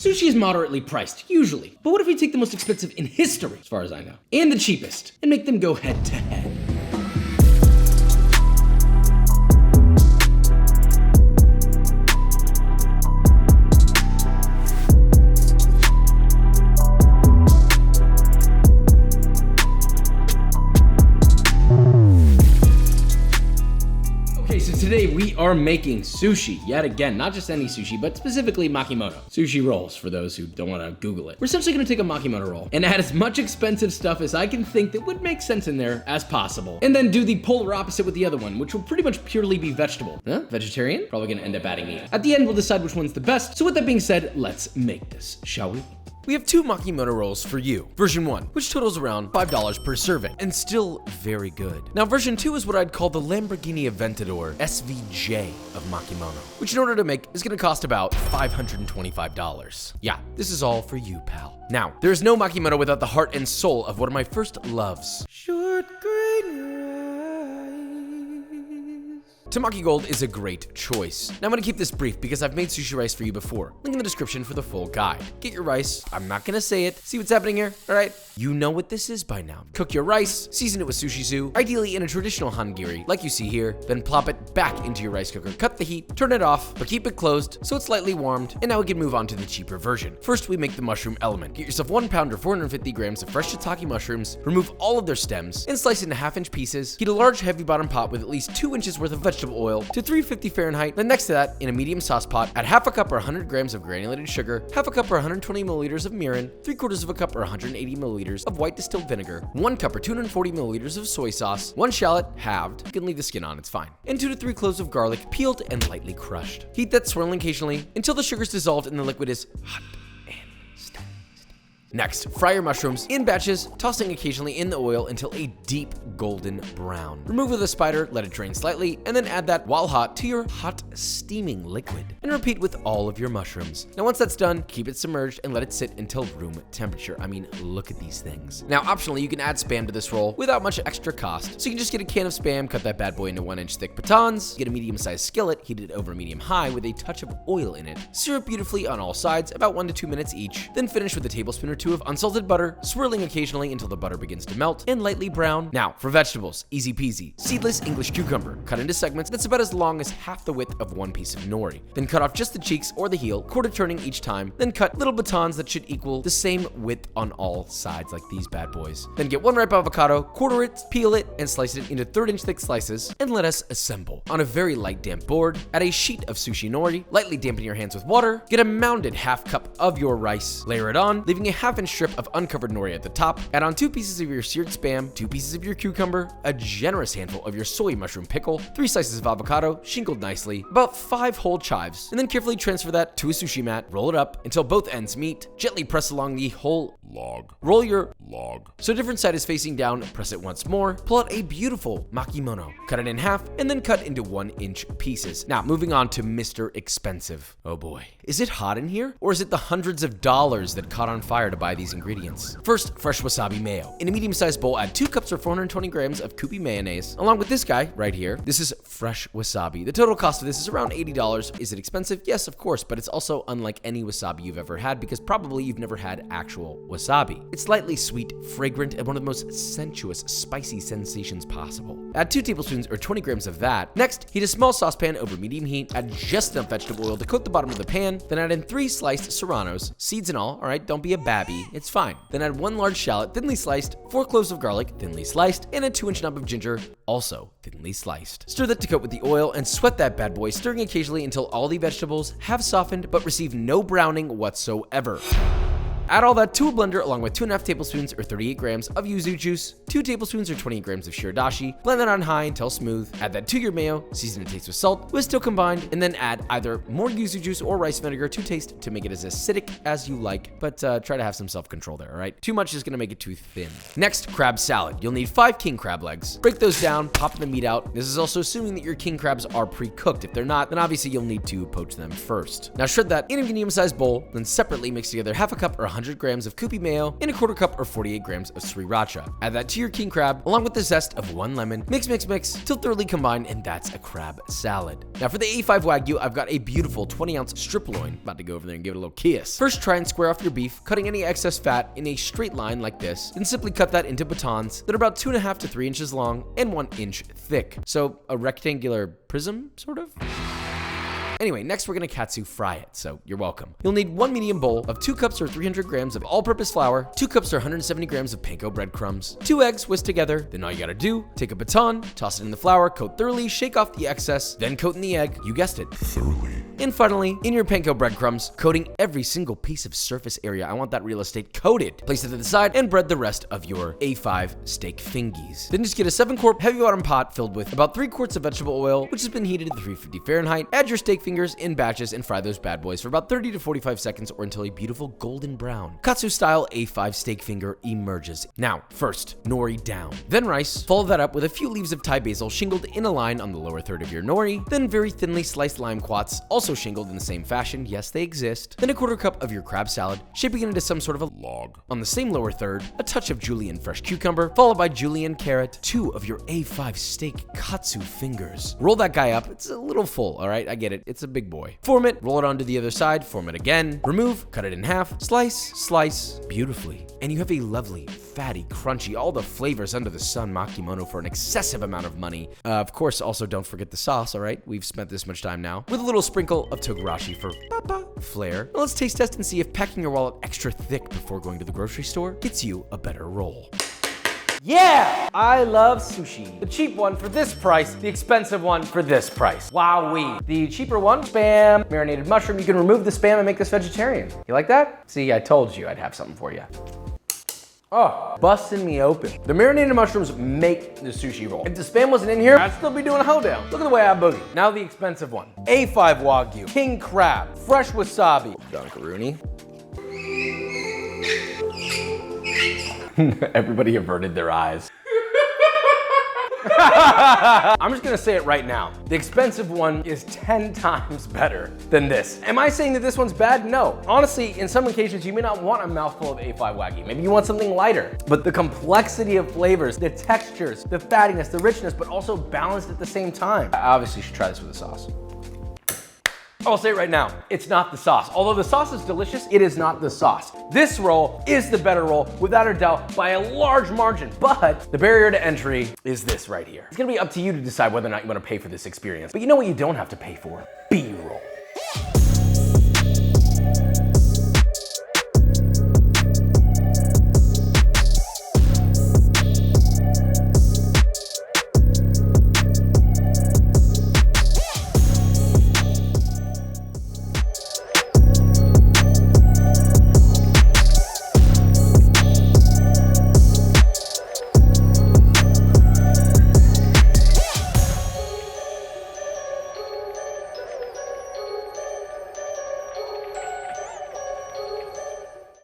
Sushi is moderately priced, usually. But what if we take the most expensive in history, as far as I know, and the cheapest, and make them go head to head? Today we are making sushi yet again, not just any sushi, but specifically makimono. Sushi rolls, for those who don't want to Google it. We're essentially going to take a makimono roll and add as much expensive stuff as I can think that would make sense in there as possible. And then do the polar opposite with the other one, which will pretty much purely be vegetable. Huh? Vegetarian? Probably going to end up adding meat. At the end, we'll decide which one's the best. So with that being said, let's make this, shall we? We have two makimono rolls for you. Version 1, which totals around $5 per serving, and still very good. Now, version 2 is what I'd call the Lamborghini Aventador SVJ of makimono, which in order to make is gonna cost about $525. Yeah, this is all for you, pal. Now, there is no makimono without the heart and soul of one of my first loves. Short green Tamaki Gold is a great choice. Now I'm gonna keep this brief because I've made sushi rice for you before. Link in the description for the full guide. Get your rice. I'm not gonna say it. See what's happening here? All right. You know what this is by now. Cook your rice, season it with sushizu, ideally in a traditional hangiri, like you see here, then plop it back into your rice cooker. Cut the heat, turn it off, but keep it closed so it's slightly warmed, and now we can move on to the cheaper version. First, we make the mushroom element. Get yourself 1 pound or 450 grams of fresh shiitake mushrooms, remove all of their stems, and slice into 1/2-inch pieces. Heat a large heavy bottom pot with at least 2 inches worth of vegetable oil to 350 Fahrenheit. Then next to that, in a medium sauce pot, add 1/2 cup or 100 grams of granulated sugar, 1/2 cup or 120 milliliters of mirin, 3/4 cup or 180 milliliters of white distilled vinegar, 1 cup or 240 milliliters of soy sauce, 1 shallot, halved, you can leave the skin on, it's fine, and 2 to 3 cloves of garlic, peeled and lightly crushed. Heat that, swirling occasionally until the sugar is dissolved and the liquid is hot. Next, fry your mushrooms in batches, tossing occasionally in the oil until a deep golden brown. Remove with a spider, let it drain slightly, and then add that while hot to your hot steaming liquid. And repeat with all of your mushrooms. Now once that's done, keep it submerged and let it sit until room temperature. I mean, look at these things. Now optionally, you can add Spam to this roll without much extra cost. So you can just get a can of Spam, cut that bad boy into 1-inch thick batons, get a medium-sized skillet, heat it over medium-high with a touch of oil in it. Sear it beautifully on all sides, about 1 to 2 minutes each. Then finish with a tablespoon or 2 of unsalted butter, swirling occasionally until the butter begins to melt and lightly brown. Now, for vegetables, easy peasy. Seedless English cucumber, cut into segments that's about as long as half the width of 1 piece of nori. Then cut off just the cheeks or the heel, quarter turning each time. Then cut little batons that should equal the same width on all sides, like these bad boys. Then get 1 ripe avocado, quarter it, peel it, and slice it into 1/3-inch thick slices, and let us assemble. On a very light damp board, add a sheet of sushi nori, lightly dampen your hands with water, get a mounded 1/2 cup of your rice, layer it on, leaving a 1/2-inch strip of uncovered nori at the top, add on 2 pieces of your seared Spam, 2 pieces of your cucumber, a generous handful of your soy mushroom pickle, 3 slices of avocado, shingled nicely, about 5 whole chives, and then carefully transfer that to a sushi mat, roll it up until both ends meet, gently press along the whole log. Roll your log so different side is facing down, press it once more, pull out a beautiful makimono, cut it in half, and then cut into 1-inch pieces. Now, moving on to Mr. Expensive. Oh boy. Is it hot in here? Or is it the hundreds of dollars that caught on fire to buy these ingredients? First, fresh wasabi mayo. In a medium-sized bowl, add 2 cups or 420 grams of Kewpie mayonnaise, along with this guy right here. This is fresh wasabi. The total cost of this is around $80. Is it expensive? Yes, of course, but it's also unlike any wasabi you've ever had because probably you've never had actual wasabi. It's lightly sweet, fragrant, and one of the most sensuous, spicy sensations possible. Add 2 tablespoons or 20 grams of that. Next, heat a small saucepan over medium heat, add just enough vegetable oil to coat the bottom of the pan, then add in 3 sliced serranos, seeds and all, alright, don't be a babby, it's fine. Then add 1 large shallot, thinly sliced, 4 cloves of garlic, thinly sliced, and a 2-inch nub of ginger, also thinly sliced. Stir that to coat with the oil and sweat that bad boy, stirring occasionally until all the vegetables have softened but receive no browning whatsoever. Add all that to a blender along with 2.5 tablespoons or 38 grams of yuzu juice, 2 tablespoons or 20 grams of shiradashi, blend that on high until smooth, add that to your mayo, season to taste with salt, with still combined, and then add either more yuzu juice or rice vinegar to taste to make it as acidic as you like, but try to have some self-control there, alright? Too much is gonna make it too thin. Next, crab salad. You'll need 5 king crab legs. Break those down, pop the meat out. This is also assuming that your king crabs are pre-cooked. If they're not, then obviously you'll need to poach them first. Now shred that in a medium-sized bowl, then separately mix together 1/2 cup or 100 grams of Kewpie mayo and a quarter cup or 48 grams of sriracha. Add that to your king crab along with the zest of 1 lemon. Mix till thoroughly combined, and that's a crab salad. Now for the A5 Wagyu, I've got a beautiful 20-ounce strip loin. About to go over there and give it a little kiss. First, try and square off your beef, cutting any excess fat in a straight line like this. Then simply cut that into batons that are about 2.5 to 3 inches long and 1 inch thick. So a rectangular prism, sort of? Anyway, next we're gonna katsu fry it, so you're welcome. You'll need 1 medium bowl of 2 cups or 300 grams of all-purpose flour, 2 cups or 170 grams of panko breadcrumbs, 2 eggs whisked together. Then all you gotta do, take a baton, toss it in the flour, coat thoroughly, shake off the excess, then coat in the egg, you guessed it, thoroughly. And finally, in your panko breadcrumbs, coating every single piece of surface area. I want that real estate coated. Place it to the side and bread the rest of your A5 steak fingies. Then just get a 7-quart heavy bottom pot filled with about 3 quarts of vegetable oil, which has been heated at 350 Fahrenheit. Add your steak fingers in batches and fry those bad boys for about 30 to 45 seconds or until a beautiful golden brown katsu style A5 steak finger emerges. Now, first, nori down. Then rice. Follow that up with a few leaves of Thai basil shingled in a line on the lower third of your nori. Then very thinly sliced lime quats, also shingled in the same fashion. Yes, they exist. Then a quarter cup of your crab salad, shaping it into some sort of a log. On the same lower third, a touch of julienne fresh cucumber, followed by julienne carrot, 2 of your A5 steak katsu fingers. Roll that guy up. It's a little full, all right? I get it. It's a big boy. Form it, roll it onto the other side, form it again, remove, cut it in half, slice beautifully. And you have a lovely, fatty, crunchy, all the flavors under the sun makimono for an excessive amount of money. Of course, also don't forget the sauce, all right? We've spent this much time now. With a little sprinkle of togarashi for flair. Now let's taste test and see if packing your wallet extra thick before going to the grocery store gets you a better roll. Yeah! I love sushi. The cheap one for this price, the expensive one for this price. Wowee. The cheaper one, Spam, marinated mushroom. You can remove the Spam and make this vegetarian. You like that? See, I told you I'd have something for you. Oh, busting me open. The marinated mushrooms make the sushi roll. If the Spam wasn't in here, I'd still be doing a hoedown. Look at the way I boogie. Now the expensive one. A5 Wagyu, king crab, fresh wasabi. Donkaroonie. Everybody averted their eyes. I'm just gonna say it right now. The expensive one is 10 times better than this. Am I saying that this one's bad? No. Honestly, in some occasions, you may not want a mouthful of A5 Wagyu. Maybe you want something lighter. But the complexity of flavors, the textures, the fattiness, the richness, but also balanced at the same time. I obviously should try this with a sauce. I'll say it right now, it's not the sauce. Although the sauce is delicious, it is not the sauce. This roll is the better roll, without a doubt, by a large margin. But the barrier to entry is this right here. It's gonna be up to you to decide whether or not you wanna pay for this experience. But you know what you don't have to pay for? B-roll.